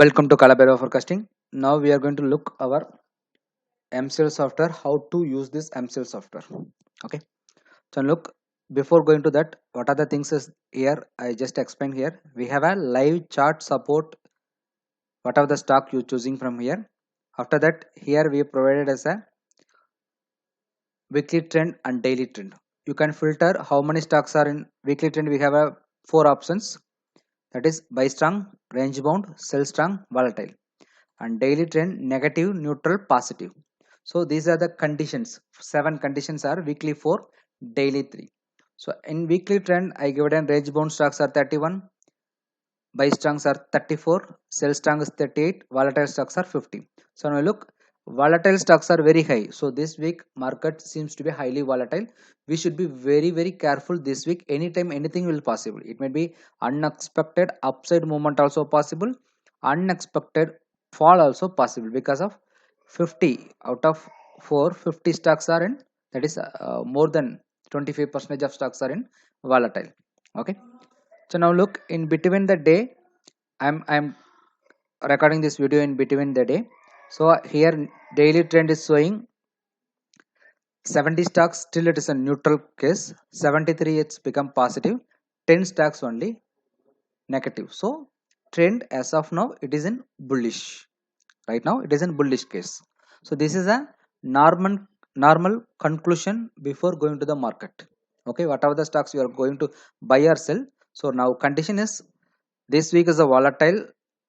Welcome to Calabero Forecasting. Now we are going to look our MCL software, how to use this MCL software. Okay. So look, before going to that, what are the things is here? I just explained here. We have a live chart support, whatever the stock you choosing from here. After that, here we provided as a weekly trend and daily trend. You can filter how many stocks are in weekly trend. We have a four options, that is buy strong, range bound, sell strong, volatile. And daily trend negative, neutral, positive. So these are the conditions. 7 conditions are weekly 4, daily 3. So in weekly trend I give it an range bound stocks are 31, buy strongs are 34, sell strong is 38, volatile stocks are 50. So now look, volatile stocks are very high. So this week market seems to be highly volatile. We should be very careful this week. Anytime anything will possible. It may be unexpected upside movement also possible, unexpected fall also possible, because of 50 out of 450 stocks are in, that is more than 25% of stocks are in volatile. Okay. So now look, in between the day, I'm recording this video in between the day. So here daily trend is showing 70 stocks, still it is a neutral case. 73 it's become positive, 10 stocks only negative. So trend as of now it is in bullish. Right now it is in bullish case. So this is a normal conclusion before going to the market. Okay, whatever the stocks you are going to buy or sell. So now condition is, this week is a volatile,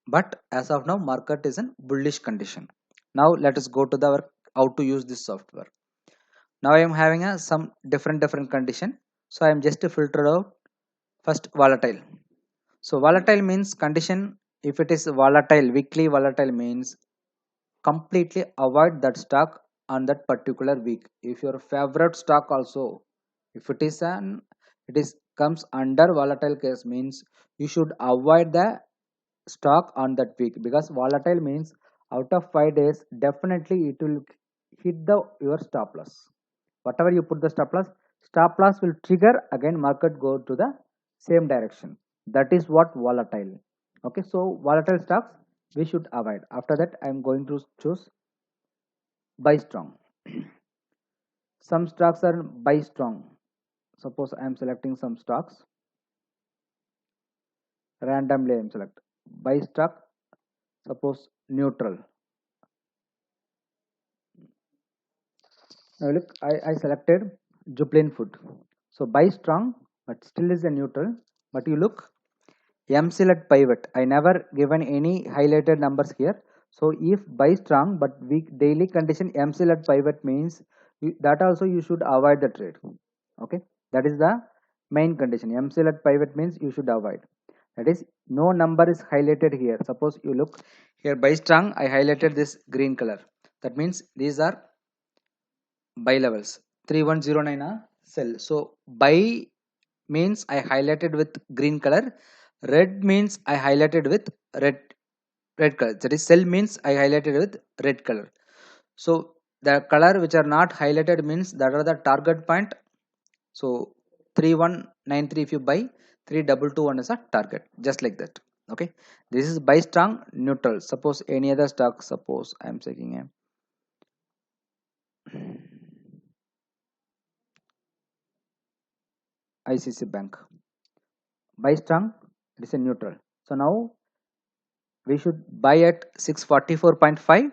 but as of now market is in bullish condition. Now let us go to the how to use this software. Now I am having a some different condition. So I am just to filter out first volatile. So volatile means condition. If it is volatile, weekly volatile means completely avoid that stock on that particular week. If your favorite stock also, if it is an, it is comes under volatile case, means you should avoid the stock on that week, because volatile means out of 5 days definitely it will hit the your stop loss. Whatever you put the stop loss will trigger again market go to the same direction. That is what volatile. Okay, so volatile stocks we should avoid. After that I am going to choose buy strong. Some stocks are buy strong. Suppose I am selecting some stocks randomly. I am select buy stock, suppose neutral. Now look, I selected Juplin food. So buy strong, but still is a neutral. But you look, M select pivot. I never given any highlighted numbers here. So if buy strong, but week daily condition M select pivot means that also you should avoid the trade. Okay, that is the main condition. M select pivot means you should avoid. That is no number is highlighted here. Suppose you look here buy strong, I highlighted this green color. That means these are buy levels. 3109 sell. So buy means I highlighted with green color, red means I highlighted with red color. That is sell means I highlighted with red color. So the color which are not highlighted means that are the target point. So 3193 if you buy, 3221 is a target, just like that. Okay, this is buy strong neutral. Suppose any other stock, suppose I am taking a ICC Bank. Buy strong, it is a neutral. So now we should buy at 644.5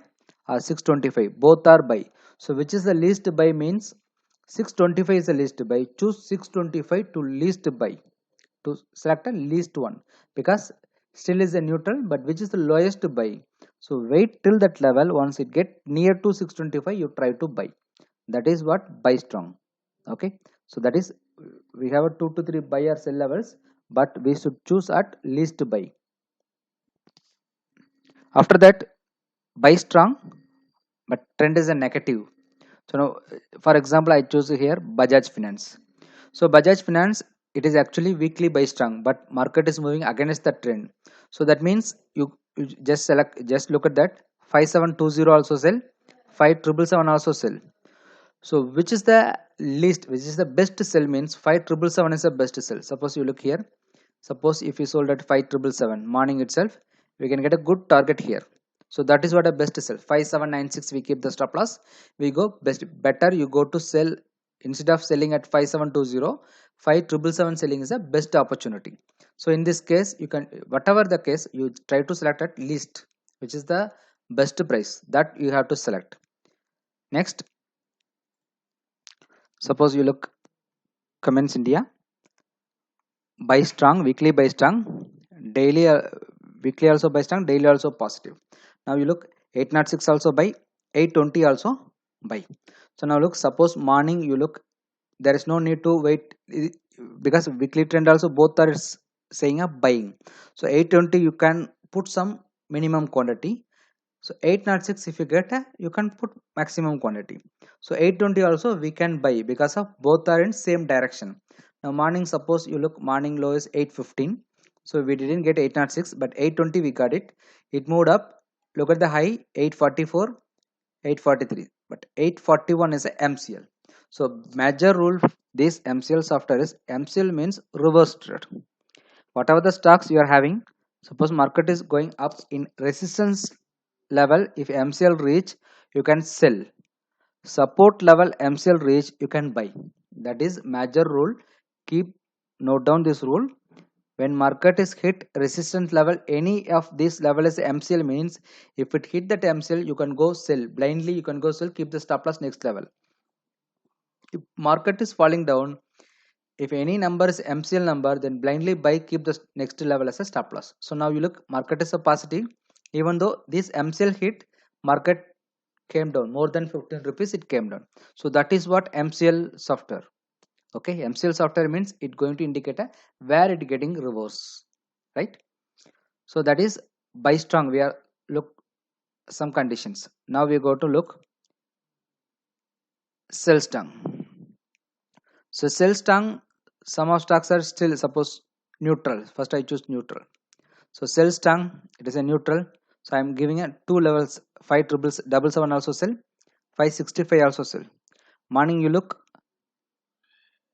or 625. Both are buy. So which is the least buy means 625 is the least buy. Choose 625 to least buy. To select a least one, because still is a neutral, but which is the lowest buy. So wait till that level. Once it get near to 625, you try to buy. That is what buy strong. Okay. So that is, we have a 2 to 3 buy or sell levels, but we should choose at least buy. After that, buy strong, but trend is a negative. So now, for example, I choose here Bajaj Finance. So Bajaj Finance, it is actually weekly buy strong, but market is moving against the trend. So that means you just select, just look at that. 5720 also sell, 5777 also sell. So which is the least, which is the best sell means 5777 is the best sell. Suppose you look here. Suppose if you sold at 5777 morning itself, we can get a good target here. So that is what a best sell. 5796 we keep the stop loss. We go best, better you go to sell instead of selling at 5720, 5777 selling is a best opportunity. So in this case you can, whatever the case, you try to select at least which is the best price that you have to select. Next, suppose you look Cummins India, buy strong, weekly buy strong, daily weekly also buy strong, daily also positive. Now you look 806 also buy, 820 also buy. So now look, suppose morning you look, there is no need to wait because weekly trend also both are saying a buying. So 820 you can put some minimum quantity. So 806 if you get you can put maximum quantity. So 820 also we can buy because of both are in same direction. Now morning, suppose you look, morning low is 815. So we didn't get 806 but 820 we got it. It moved up. Look at the high 844, 843, but 841 is a MCL. So major rule this MCL software is, MCL means reverse trade. Whatever the stocks you are having, suppose market is going up in resistance level, if MCL reach you can sell, support level MCL reach you can buy. That is major rule. Keep note down this rule. When market is hit resistance level, any of this level is MCL means if it hit that MCL you can go sell blindly, you can go sell, keep the stop loss next level. If market is falling down, if any number is MCL number, then blindly buy, keep the next level as a stop loss. So now you look, market is a positive, even though this MCL hit, market came down more than 15 rupees, it came down. So that is what MCL software. Okay, MCL software means it going to indicate where it getting reverse, right? So that is buy strong. We are look some conditions. Now we go to look sell strong. So sell strong, some of stocks are still suppose neutral. First I choose neutral. So sell strong, it is a neutral. So I am giving a two levels, 5777 also sell, 565 also sell. Morning you look,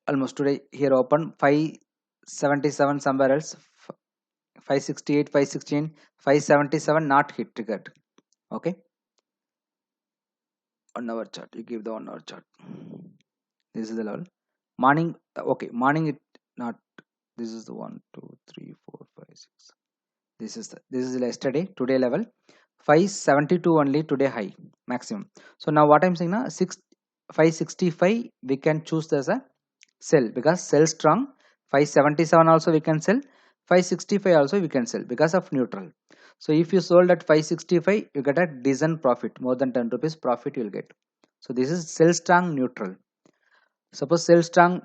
almost today here open 577 somewhere else, 568, 516, 577 not hit triggered. Okay, 1 hour chart, you give the 1 hour chart. This is the level. Morning, okay, morning it not, this is the 1, 2, 3, 4, 5, 6. This is yesterday, today level 572 only, today high maximum. So now what I'm saying now, 565 we can choose as a sell because sell strong. 577 also we can sell, 565 also we can sell because of neutral. So if you sold at 565 you get a decent profit, more than 10 rupees profit you will get. So this is sell strong neutral. Suppose sell strong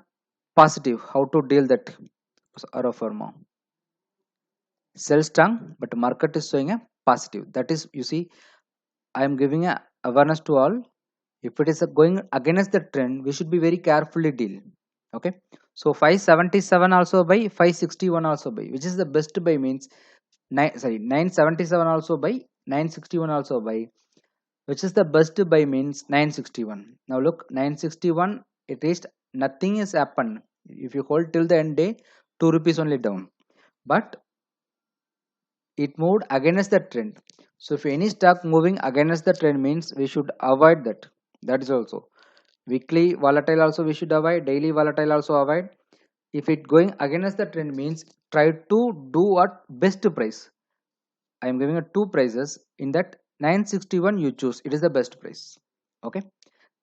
positive, how to deal that? Or firma sell strong but market is showing a positive, that is, you see, I am giving a awareness to all. If it is going against the trend, we should be very carefully deal. Okay, so 577 also buy, 561 also buy, which is the best buy means 977 also buy, 961 also buy, which is the best buy means 961. Now look, 961 it is nothing is happened. If you hold till the end day, 2 rupees only down, but it moved against the trend. So if any stock moving against the trend means we should avoid that. That is also weekly volatile also we should avoid, daily volatile also avoid. If it going against the trend means try to do at best price. I am giving a two prices, in that 961 you choose, it is the best price. Okay,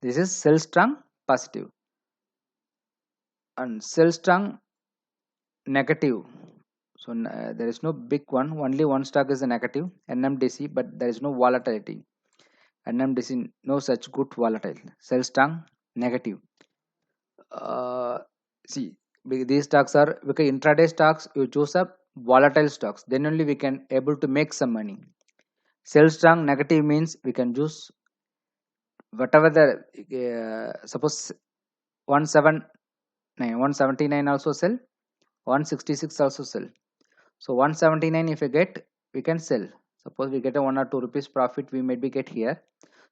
this is sell strong positive and sell strong negative. So there is no big one, only one stock is a negative, NMDC, but there is no volatility. NMDC no such good volatile. Sell strong negative. See, these stocks are because intraday stocks you choose up volatile stocks, then only we can able to make some money. Sell strong negative means we can choose whatever the suppose 179, 179 also sell, 166 also sell. So 179 if we get, we can sell. Suppose we get a 1 or 2 rupees profit, we maybe get here.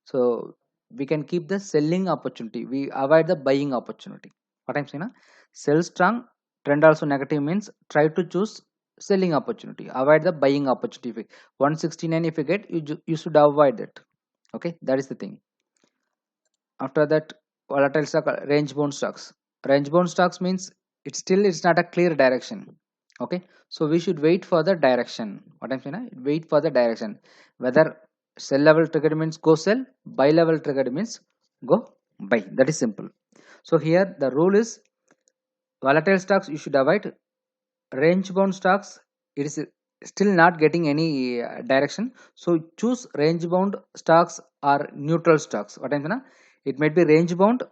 So we can keep the selling opportunity, we avoid the buying opportunity. What I'm saying, sell strong trend also negative means try to choose selling opportunity, avoid the buying opportunity. If 169 if you get, you should avoid it. Okay, that is the thing. After that, volatile stock, range bound stocks. Range bound stocks means it's not a clear direction. Okay, so we should wait for the direction. What I'm saying, wait for the direction. Whether sell level triggered means go sell, buy level triggered means go buy. That is simple. So here the rule is, volatile stocks you should avoid. Range bound stocks, it is still not getting any direction, so choose range bound stocks or neutral stocks. What I'm gonna, it might be range bound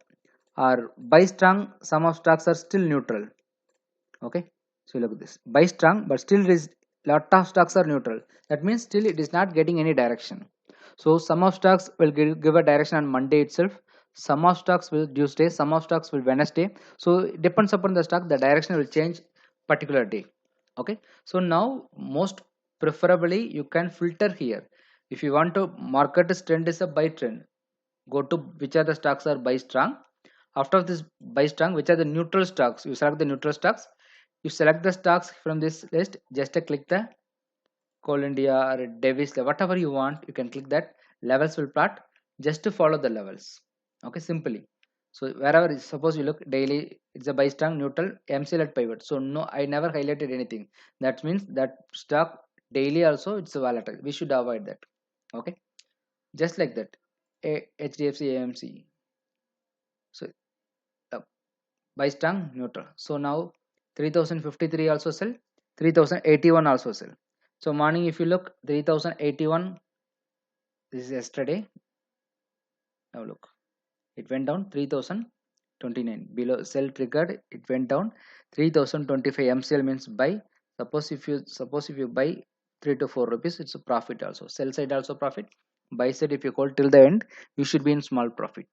or buy strong, some of stocks are still neutral. Okay, so look at this, buy strong but still is lot of stocks are neutral. That means still it is not getting any direction. So some of stocks will give a direction on Monday itself, some of stocks will Tuesday, some of stocks will Wednesday. So it depends upon the stock, the direction will change particular day. Okay, so now most preferably you can filter here. If you want to market trend is a buy trend, go to which are the stocks are buy strong. After this buy strong, which are the neutral stocks, you select the neutral stocks. You select the stocks from this list, just click the Coal India or Davis, whatever you want, you can click that. Levels will plot, just to follow the levels. Okay, simply. So wherever, suppose you look daily, it's a buy strong, neutral, MCL at pivot. So no, I never highlighted anything. That means that stock daily also it's volatile, we should avoid that. Okay, just like that. HDFC AMC, so uh, buy strong, neutral. So now 3053 also sell, 3081 also sell. So morning if you look, 3081, this is yesterday. Now look, it went down 3029 below sell triggered, it went down 3025. MCL means buy. Suppose if you buy 3 to 4 rupees, it's a profit also. Sell side also profit, buy side if you hold till the end, you should be in small profit.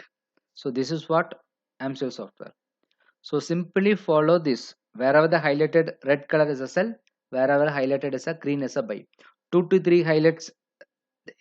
So this is what MCL software. So simply follow this. Wherever the highlighted red color is a sell, wherever highlighted is a green is a buy. 2 to 3 highlights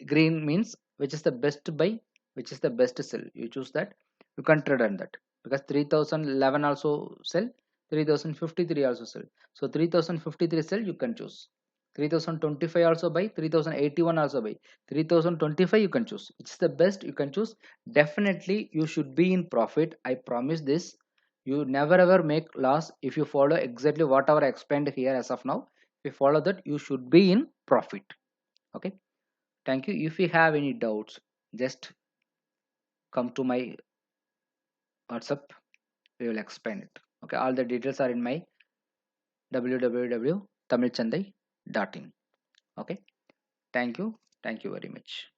green means which is the best buy, which is the best sell. You choose that. You can trade on that, because 3011 also sell, 3053 also sell. So 3053 sell, you can choose. 3025 also buy, 3081 also buy, 3025 you can choose. Which is the best, you can choose. Definitely you should be in profit, I promise this. You never ever make loss if you follow exactly whatever I explained here as of now. If you follow that, you should be in profit. Okay, thank you. If you have any doubts, just come to my WhatsApp. We will explain it. Okay, all the details are in my www.tamilchandai.in. Okay, thank you. Thank you very much.